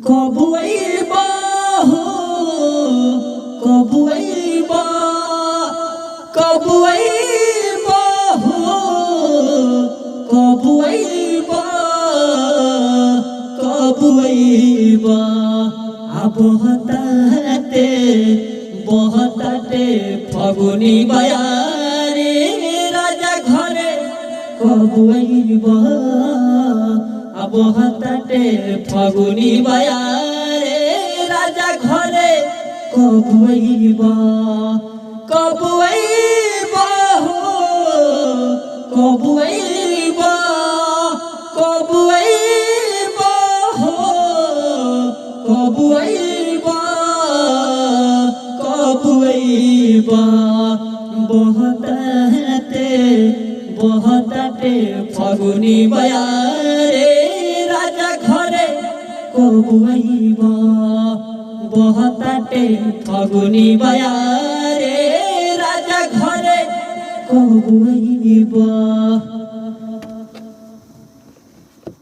कबुआ हो कबुआ कबुआ हो कबुआ कबुआ अब बहताते फगुनी बयारे राजा घरे कबुआ अब हताटे फगुनी बयारे राजा घरे कबुआ कबुआ हो कबुआ कबुआ हो कबुआ कबुआ बहताटे फगुनी बयारे राजा घरे कबुआ बहताटे फगुनी बयारे राजा घरे कबुआ।